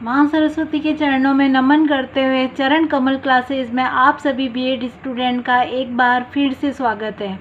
माँ सरस्वती के चरणों में नमन करते हुए चरण कमल क्लासेस में आप सभी बीएड स्टूडेंट का एक बार फिर से स्वागत है।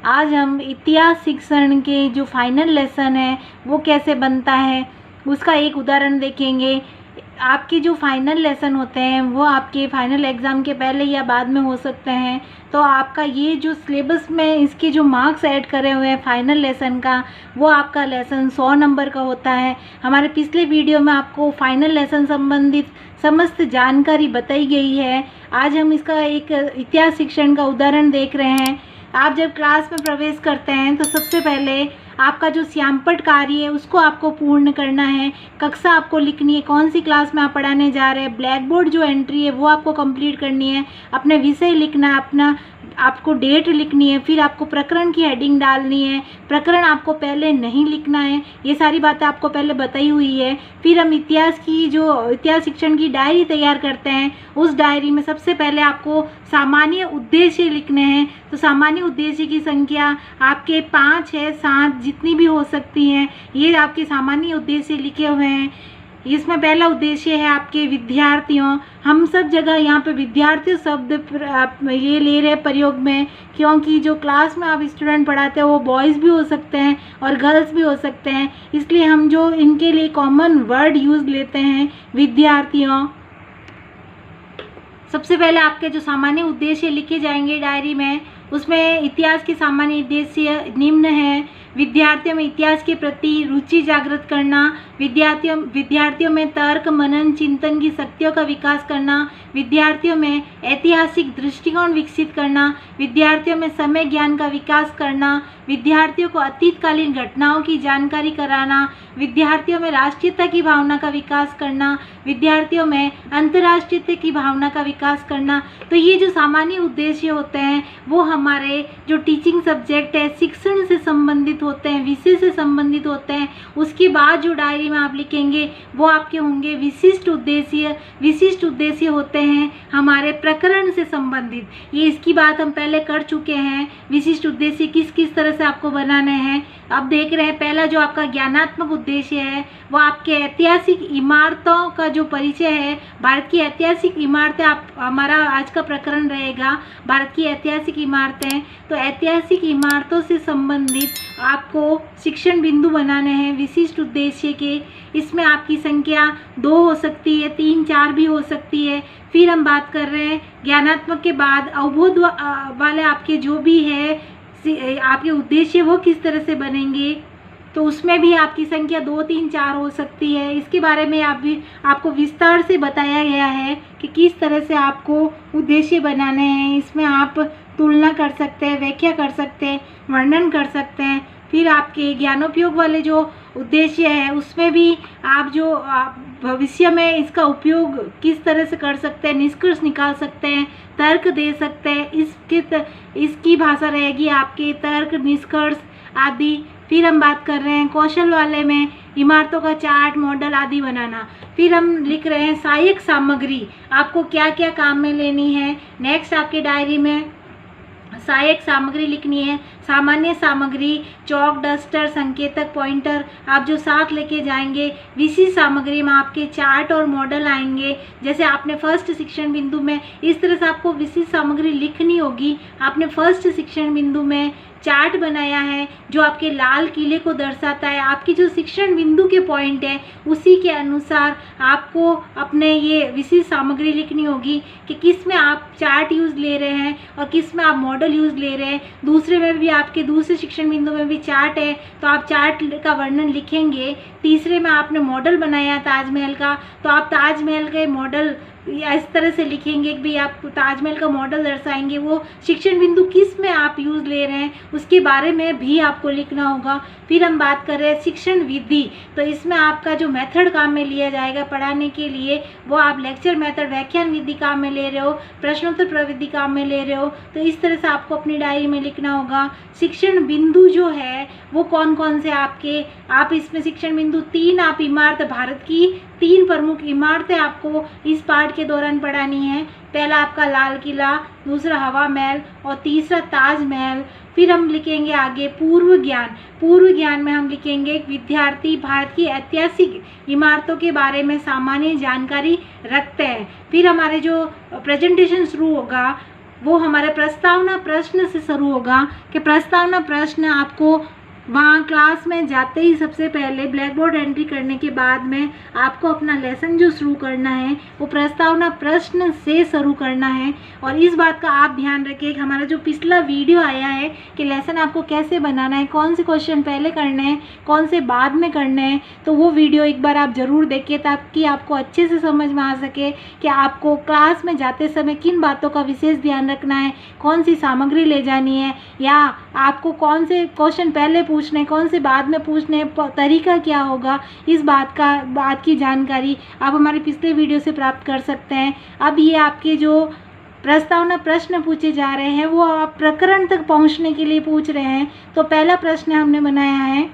आज हम इतिहास शिक्षण के जो फाइनल लेसन है वो कैसे बनता है उसका एक उदाहरण देखेंगे। आपके जो फाइनल लेसन होते हैं वो आपके फाइनल एग्ज़ाम के पहले या बाद में हो सकते हैं, तो आपका ये जो सिलेबस में इसके जो मार्क्स ऐड करे हुए हैं फाइनल लेसन का, वो आपका लेसन 100 नंबर का होता है। हमारे पिछले वीडियो में आपको फाइनल लेसन संबंधित समस्त जानकारी बताई गई है। आज हम इसका एक इतिहास शिक्षण का उदाहरण देख रहे हैं। आप जब क्लास में प्रवेश करते हैं तो सबसे पहले आपका जो श्यामपट्ट कार्य है उसको आपको पूर्ण करना है। कक्षा आपको लिखनी है, कौन सी क्लास में आप पढ़ाने जा रहे हैं। ब्लैक बोर्ड जो एंट्री है वो आपको कंप्लीट करनी है। अपने विषय लिखना है, आपको डेट लिखनी है। फिर आपको प्रकरण की हेडिंग डालनी है। प्रकरण आपको पहले नहीं लिखना है, ये सारी बातें आपको पहले बताई हुई है। फिर हम इतिहास शिक्षण की डायरी तैयार करते हैं। उस डायरी में सबसे पहले आपको सामान्य उद्देश्य लिखने हैं। तो सामान्य उद्देश्य की संख्या आपके 5 है 7 जितनी भी हो सकती हैं, ये आपके सामान्य उद्देश्य लिखे हुए हैं। इसमें पहला उद्देश्य है आपके विद्यार्थियों। हम सब जगह यहाँ पे विद्यार्थी शब्द ये ले रहे हैं प्रयोग में, क्योंकि जो क्लास में आप स्टूडेंट पढ़ाते हैं वो बॉयज़ भी हो सकते हैं और गर्ल्स भी हो सकते हैं, इसलिए हम जो इनके लिए कॉमन वर्ड यूज़ लेते हैं विद्यार्थियों। सबसे पहले आपके जो सामान्य उद्देश्य लिखे जाएंगे डायरी में, उसमें इतिहास के सामान्य उद्देश्य निम्न है। विद्यार्थियों में इतिहास के प्रति रुचि जागृत करना, विद्यार्थियों में तर्क मनन चिंतन की शक्तियों का विकास करना, विद्यार्थियों में ऐतिहासिक दृष्टिकोण विकसित करना, विद्यार्थियों में समय ज्ञान का विकास करना, विद्यार्थियों को अतीतकालीन घटनाओं की जानकारी कराना, विद्यार्थियों में राष्ट्रीयता की भावना का विकास करना, विद्यार्थियों में अंतर्राष्ट्रीयता की भावना का विकास करना। तो ये जो सामान्य उद्देश्य होते हैं वो हमारे जो टीचिंग सब्जेक्ट है, शिक्षण से संबंधित होते हैं, विषय से संबंधित होते हैं। उसके बाद जो डायरी में आप लिखेंगे वो आपके होंगे विशिष्ट उद्देश्य। विशिष्ट उद्देश्य होते हैं हमारे प्रकरण से संबंधित, ये इसकी बात हम पहले कर चुके हैं। विशिष्ट उद्देश्य किस किस तरह से आपको बनाने हैं अब देख रहे हैं। पहला जो आपका ज्ञानात्मक उद्देश्य है वो आपके ऐतिहासिक इमारतों का जो परिचय है, भारत की ऐतिहासिक इमारतें हमारा आज का प्रकरण रहेगा, भारत की ऐतिहासिक इमारतें। तो ऐतिहासिक इमारतों से संबंधित आपको शिक्षण बिंदु बनाने हैं विशिष्ट उद्देश्य के। इसमें आपकी संख्या 2 हो सकती है, 3 4 भी हो सकती है। फिर हम बात कर रहे हैं ज्ञानात्मक के बाद अवबोध वाले आपके जो भी है आपके उद्देश्य वो किस तरह से बनेंगे, तो उसमें भी आपकी संख्या 2 3 4 हो सकती है। इसके बारे में आपको विस्तार से बताया गया है कि किस तरह से आपको उद्देश्य बनाने हैं। इसमें आप तुलना कर सकते हैं, व्याख्या कर सकते हैं, वर्णन कर सकते हैं। फिर आपके ज्ञानोपयोग वाले जो उद्देश्य है उसमें भी आप जो भविष्य में इसका उपयोग किस तरह से कर सकते हैं, निष्कर्ष निकाल सकते हैं, तर्क दे सकते हैं। इसकी भाषा रहेगी आपके तर्क निष्कर्ष आदि। फिर हम बात कर रहे हैं कौशल वाले में इमारतों का चार्ट मॉडल आदि बनाना। फिर हम लिख रहे हैं सहायक सामग्री, आपको क्या क्या काम में लेनी है। नेक्स्ट आपके डायरी में सहायक सामग्री लिखनी है। सामान्य सामग्री चौक डस्टर संकेतक पॉइंटर आप जो साथ लेके जाएंगे। विशिष्ट सामग्री में आपके चार्ट और मॉडल आएंगे। जैसे आपने फर्स्ट शिक्षण बिंदु में इस तरह से आपको विशिष्ट सामग्री लिखनी होगी। आपने फर्स्ट शिक्षण बिंदु में चार्ट बनाया है जो आपके लाल किले को दर्शाता है। आपकी जो शिक्षण बिंदु के पॉइंट है उसी के अनुसार आपको अपने ये विशिष्ट सामग्री लिखनी होगी कि किस में आप चार्ट यूज़ ले रहे हैं और किस में आप मॉडल यूज़ ले रहे हैं। दूसरे में भी आपके दूसरे शिक्षण बिंदु में भी चार्ट है तो आप चार्ट का वर्णन लिखेंगे। तीसरे में आपने मॉडल बनाया ताजमहल का, तो आप ताजमहल के मॉडल इस तरह से लिखेंगे कि भाई आप ताजमहल का मॉडल दर्शाएंगे। वो शिक्षण बिंदु किस में आप यूज़ ले रहे हैं उसके बारे में भी आपको लिखना होगा। फिर हम बात कर रहे हैं शिक्षण विधि, तो इसमें आपका जो मेथड काम में लिया जाएगा पढ़ाने के लिए वो आप लेक्चर मेथड व्याख्यान विधि काम में ले रहे हो, प्रश्नोत्तर प्रविधि काम में ले रहे हो, तो इस तरह से आपको अपनी डायरी में लिखना होगा। शिक्षण बिंदु जो है वो कौन कौन से आप इसमें शिक्षण बिंदु 3 आप इमारत भारत की 3 प्रमुख इमारतें आपको इस पाठ के दौरान पढ़ानी है। पहला आपका लाल किला, दूसरा हवा महल और तीसरा ताजमहल। फिर हम लिखेंगे आगे पूर्व ज्ञान। पूर्व ज्ञान में हम लिखेंगे एक विद्यार्थी भारत की ऐतिहासिक इमारतों के बारे में सामान्य जानकारी रखते हैं। फिर हमारे जो प्रेजेंटेशन शुरू होगा वो हमारे प्रस्तावना प्रश्न से शुरू होगा कि प्रस्तावना प्रश्न आपको वहाँ क्लास में जाते ही सबसे पहले ब्लैक बोर्ड एंट्री करने के बाद में आपको अपना लेसन जो शुरू करना है वो प्रस्तावना प्रश्न से शुरू करना है। और इस बात का आप ध्यान रखिए कि हमारा जो पिछला वीडियो आया है कि लेसन आपको कैसे बनाना है, कौन से क्वेश्चन पहले करने हैं, कौन से बाद में करने हैं, तो वो वीडियो एक बार आप ज़रूर देखिए ताकि आपको अच्छे से समझ में आ सके कि आपको क्लास में जाते समय किन बातों का विशेष ध्यान रखना है, कौन सी सामग्री ले जानी है, या आपको कौन से क्वेश्चन पहले पूछने, कौन से बाद में पूछने, तरीका क्या होगा, इस बात की जानकारी आप हमारे पिछले वीडियो से प्राप्त कर सकते हैं। अब ये आपके जो प्रस्तावना प्रश्न पूछे जा रहे हैं वो आप प्रकरण तक पहुंचने के लिए पूछ रहे हैं। तो पहला प्रश्न हमने बनाया है,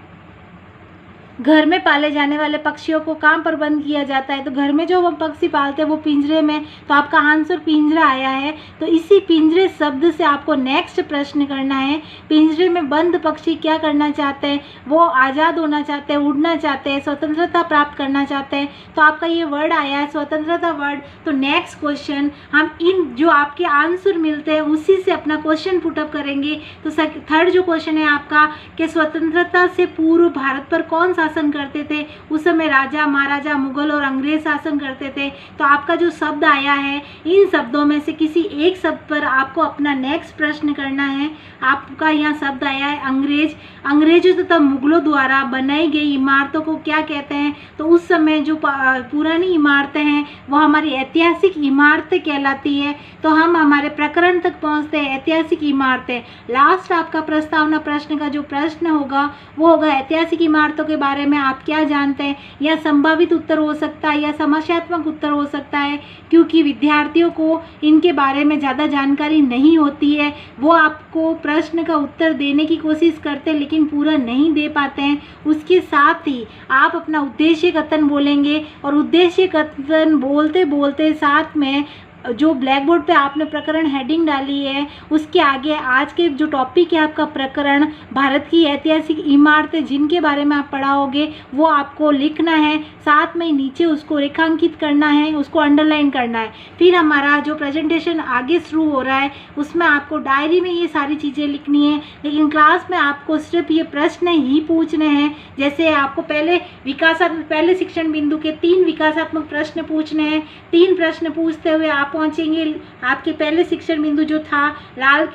घर में पाले जाने वाले पक्षियों को कहाँ पर बंद किया जाता है। तो घर में जो हम पक्षी पालते हैं वो पिंजरे में, तो आपका आंसर पिंजरा आया है। तो इसी पिंजरे शब्द से आपको नेक्स्ट प्रश्न करना है, पिंजरे में बंद पक्षी क्या करना चाहते हैं, वो आज़ाद होना चाहते हैं, उड़ना चाहते हैं, स्वतंत्रता प्राप्त करना चाहते हैं। तो आपका ये वर्ड आया है स्वतंत्रता वर्ड। तो नेक्स्ट क्वेश्चन हम इन जो आपके आंसर मिलते हैं उसी से अपना क्वेश्चन पुटअप करेंगे। तो थर्ड जो क्वेश्चन है आपका कि स्वतंत्रता से पूर्व भारत पर कौन शासन करते थे। उस समय राजा, महाराजा, मुगल और अंग्रेज शासन करते थे। तो आपका जो शब्द आया है इन शब्दों में से किसी एक शब्द पर आपको अपना नेक्स्ट प्रश्न करना है। आपका यहाँ शब्द आया है अंग्रेज। अंग्रेजों तथा मुगलों द्वारा बनाई गई इमारतों को क्या कहते हैं। तो उस समय जो पुरानी इमारतें हैं वो हमारी ऐतिहासिक इमारतें कहलाती है। तो हम हमारे प्रकरण तक पहुँचते हैं ऐतिहासिक इमारतें। लास्ट आपका प्रस्तावना प्रश्न का जो प्रश्न होगा वो होगा ऐतिहासिक इमारतों के बारे में आप क्या जानते हैं। या संभावित उत्तर हो सकता है या समस्यात्मक उत्तर हो सकता है, क्योंकि विद्यार्थियों को इनके बारे में ज़्यादा जानकारी नहीं होती है। वो आपको प्रश्न का उत्तर देने की कोशिश करते हैं लेकिन पूरा नहीं दे पाते हैं। उसके साथ ही आप अपना उद्देश्य कथन बोलेंगे और उद्देश्य कथन बोलते बोलते साथ में जो ब्लैक बोर्ड पे आपने प्रकरण हेडिंग डाली है उसके आगे आज के जो टॉपिक है आपका प्रकरण भारत की ऐतिहासिक इमारतें जिनके बारे में आप पढ़ाओगे वो आपको लिखना है। साथ में नीचे उसको रेखांकित करना है, उसको अंडरलाइन करना है। फिर हमारा जो प्रेजेंटेशन आगे शुरू हो रहा है उसमें आपको डायरी में ये सारी चीज़ें लिखनी है, लेकिन क्लास में आपको सिर्फ ये प्रश्न ही पूछने हैं। जैसे आपको पहले शिक्षण बिंदु के 3 विकासात्मक प्रश्न पूछने हैं। 3 प्रश्न पूछते हुए आप पहुंचेंगे आपके पहले शिक्षण बिंदु जो था लाल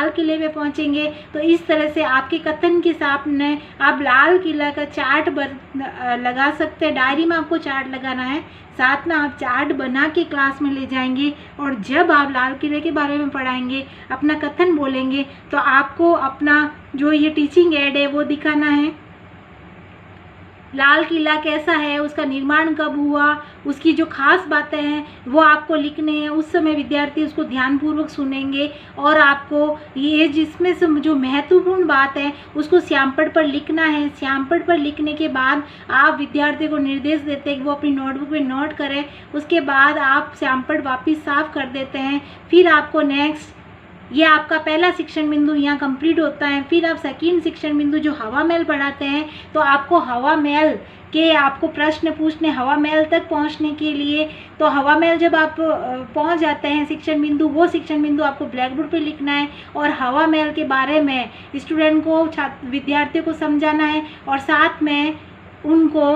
किले में पहुंचेंगे। तो इस तरह से आपके कथन के सामने आप लाल किला का चार्ट लगा सकते हैं। डायरी में आपको चार्ट लगाना है, साथ में आप चार्ट बना के क्लास में ले जाएंगे और जब आप लाल किले के बारे में पढ़ाएंगे अपना कथन बोलेंगे तो आपको अपना जो ये टीचिंग एड है वो दिखाना है। लाल किला कैसा है, उसका निर्माण कब हुआ, उसकी जो खास बातें हैं वो आपको लिखने हैं। उस समय विद्यार्थी उसको ध्यानपूर्वक सुनेंगे और आपको ये जिसमें से जो महत्वपूर्ण बात है उसको श्यामपट्ट पर लिखना है। श्यामपट्ट पर लिखने के बाद आप विद्यार्थी को निर्देश देते हैं कि वो अपनी नोटबुक में नोट करें। उसके बाद आप श्यामपट्ट वापस साफ कर देते हैं। फिर आपको नेक्स्ट ये आपका पहला शिक्षण बिंदु यहाँ कंप्लीट होता है। फिर आप सेकंड शिक्षण बिंदु जो हवा महल पढ़ाते हैं तो आपको हवा महल के आपको प्रश्न पूछने हवा महल तक पहुँचने के लिए। तो हवा महल जब आप पहुँच जाते हैं शिक्षण बिंदु, वो शिक्षण बिंदु आपको ब्लैक बोर्ड पर लिखना है और हवा महल के बारे में स्टूडेंट को विद्यार्थियों को समझाना है और साथ में उनको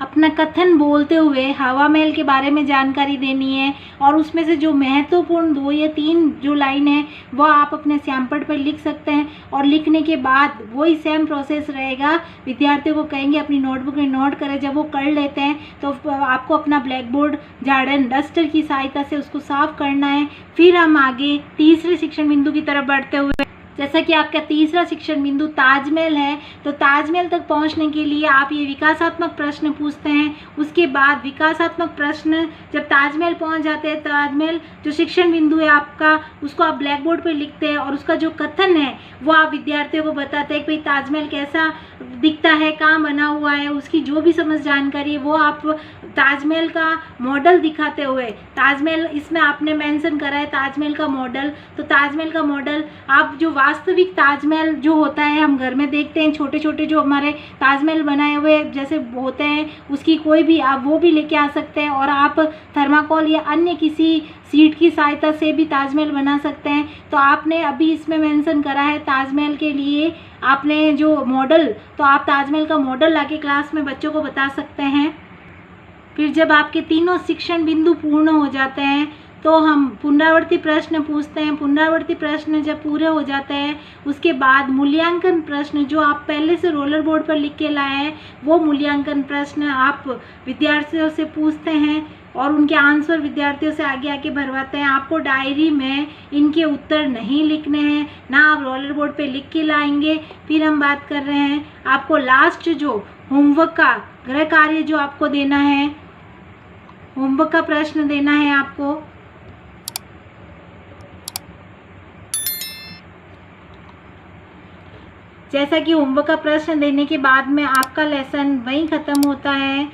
अपना कथन बोलते हुए हवा महल के बारे में जानकारी देनी है। और उसमें से जो महत्वपूर्ण 2 या 3 जो लाइन है वो आप अपने श्यामपट्ट पर लिख सकते हैं और लिखने के बाद वही सेम प्रोसेस रहेगा। विद्यार्थियों को कहेंगे अपनी नोटबुक में नोट करें। जब वो कर लेते हैं तो आपको अपना ब्लैक बोर्ड झाड़न डस्टर की सहायता से उसको साफ करना है। फिर हम आगे तीसरे शिक्षण बिंदु की तरफ बढ़ते हुए जैसा कि आपका तीसरा शिक्षण बिंदु ताजमहल है, तो ताजमहल तक पहुंचने के लिए आप ये विकासात्मक प्रश्न पूछते हैं। उसके बाद विकासात्मक प्रश्न जब ताजमहल पहुंच जाते हैं, ताजमहल जो शिक्षण बिंदु है आपका, उसको आप ब्लैक बोर्ड पर लिखते हैं और उसका जो कथन है वो आप विद्यार्थियों को बताते हैं कि भाई ताजमहल कैसा दिखता है, कहाँ बना हुआ है, उसकी जो भी समझ जानकारी है वो आप ताजमहल का मॉडल दिखाते हुए, ताजमहल इसमें आपने मेंशन करा है ताजमहल का मॉडल, तो ताजमहल का मॉडल आप जो वास्तविक ताजमहल जो होता है हम घर में देखते हैं, छोटे छोटे जो हमारे ताजमहल बनाए हुए जैसे होते हैं, उसकी कोई भी आप वो भी लेके आ सकते हैं और आप थर्माकोल या अन्य किसी सीट की सहायता से भी ताजमहल बना सकते हैं। तो आपने अभी इसमें मेंशन करा है ताजमहल के लिए आपने जो मॉडल, तो आप ताजमहल का मॉडल लाके क्लास में बच्चों को बता सकते हैं। फिर जब आपके तीनों शिक्षण बिंदु पूर्ण हो जाते हैं तो हम पुनरावर्ती प्रश्न पूछते हैं। पुनरावर्ती प्रश्न जब पूरे हो जाते हैं उसके बाद मूल्यांकन प्रश्न जो आप पहले से रोलर बोर्ड पर लिख के लाए हैं वो मूल्यांकन प्रश्न आप विद्यार्थियों से पूछते हैं और उनके आंसर विद्यार्थियों से आगे आके भरवाते हैं। आपको डायरी में इनके उत्तर नहीं लिखने हैं, ना आप रोलर बोर्ड पे लिख के लाएंगे। फिर हम बात कर रहे हैं आपको लास्ट जो होमवर्क का गृह कार्य जो आपको देना है, होमवर्क का प्रश्न देना है आपको। जैसा कि होमवर्क का प्रश्न देने के बाद में आपका लेसन वहीं ख़त्म होता है।